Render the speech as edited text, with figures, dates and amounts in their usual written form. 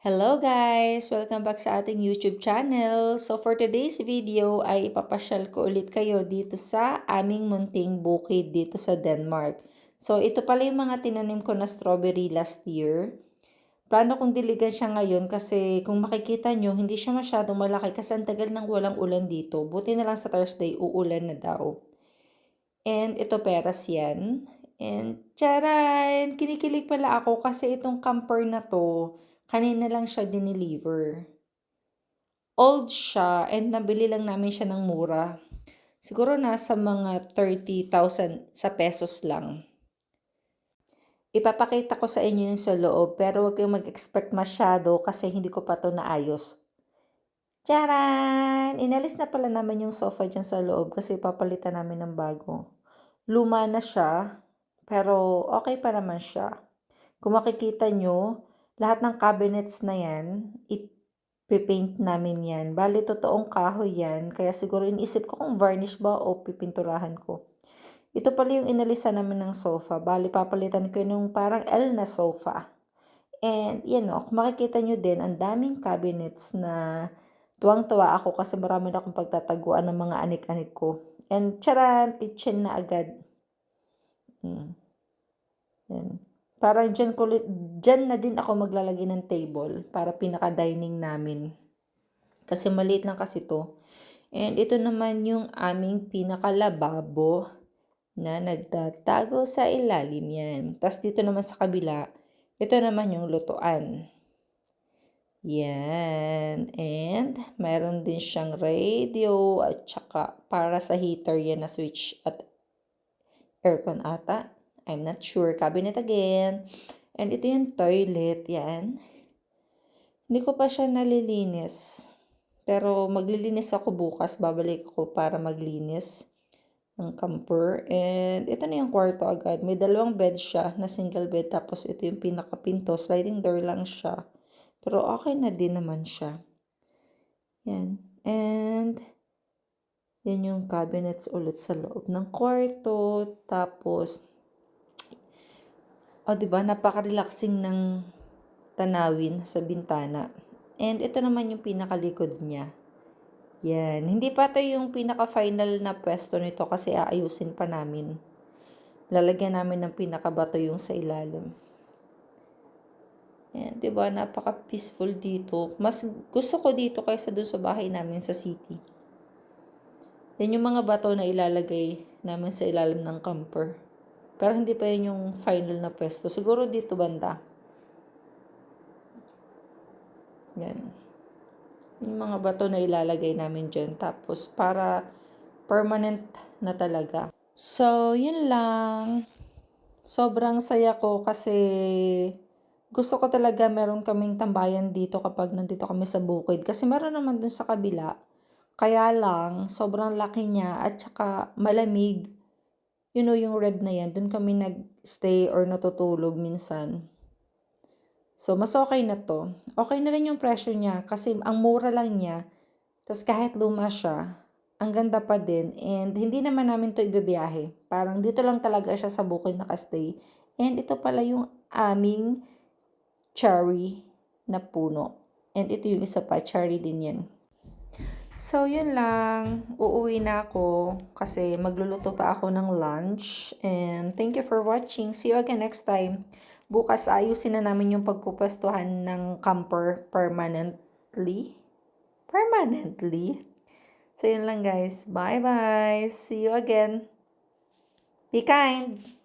Hello guys! Welcome back sa ating YouTube channel. So for today's video ay ipapasyal ko ulit kayo dito sa aming munting bukid dito sa Denmark. So ito pala yung mga tinanim ko na strawberry last year. Plano kong diligan siya ngayon kasi kung makikita nyo, hindi siya masyadong malaki kasi ang tagal nang walang ulan dito. Buti na lang sa Thursday, uulan na daw. And ito peras yan. And charan! Kinikilig pala ako kasi itong camper na to, kanina lang siya dineliver. Old siya and nabili lang namin siya ng mura. Siguro nasa mga 30,000 sa pesos lang. Ipapakita ko sa inyo yung sa loob pero huwag kayong mag-expect masyado kasi hindi ko pa to naayos. Charan! Inalis na pala naman yung sofa dyan sa loob kasi papalitan namin ng bago. Luma na siya, pero okay pa naman siya. Kung makikita nyo, lahat ng cabinets na yan, ipipaint namin yan. Bali, totoong kahoy yan. Kaya siguro iniisip ko kung varnish ba o pipinturahan ko. Ito pala yung inalisan namin ng sofa. Bali, papalitan ko yung parang L na sofa. And yan o, kung makikita nyo din, ang daming cabinets na tuwang-tuwa ako kasi marami na akong pagtataguan ng mga anik-anik ko. And charan, kitchen na agad. Yan. Parang dyan na din ako maglalagay ng table para pinaka-dining namin. Kasi maliit lang kasi to. And ito naman yung aming pinaka-lababo na nagtatago sa ilalim yan. Tapos dito naman sa kabila, ito naman yung lutuan. Yan. And mayroon din siyang radio at saka para sa heater yan na switch at aircon ata. I'm not sure. Cabinet again. And ito yung toilet. Yan. Hindi ko pa siya nalilinis. Pero maglilinis ako bukas. Babalik ako para maglinis ng camper. And ito na yung kwarto agad. May dalawang bed siya na single bed. Tapos ito yung pinakapinto. Sliding door lang siya. Pero okay na din naman siya. Yan. And yan yung cabinets ulit sa loob ng kwarto. Tapos, diba, napaka-relaxing ng tanawin sa bintana. And ito naman yung pinakalikod niya. Yan. Hindi pa ito yung pinaka-final na pwesto nito kasi aayusin pa namin. Lalagyan namin ng pinakabato yung sa ilalim. Yan, diba? Napaka-peaceful dito. Mas gusto ko dito kaysa doon sa bahay namin sa city. Yan yung mga bato na ilalagay namin sa ilalim ng camper. Pero hindi pa yun yung final na pwesto. Siguro dito banda. Yan. Yung mga bato na ilalagay namin dyan. Tapos para permanent na talaga. So, yun lang. Sobrang saya ko kasi gusto ko talaga meron kaming tambayan dito kapag nandito kami sa bukid. Kasi meron naman dun sa kabila. Kaya lang, sobrang laki niya at saka malamig. You know, yung red na yan, dun kami nag-stay or natutulog minsan. So, mas okay na to. Okay na rin yung presyo niya kasi ang mura lang niya. Tapos kahit luma siya, ang ganda pa din. And hindi naman namin to ibibiyahe. Parang dito lang talaga siya sa bukid nakastay. And ito pala yung aming cherry na puno. And ito yung isa pa, cherry din yan. So, yun lang. Uuwi na ako kasi magluluto pa ako ng lunch. And thank you for watching. See you again next time. Bukas ayusin na namin yung pagpupwestuhan ng camper permanently. So, yun lang guys. Bye-bye. See you again. Be kind.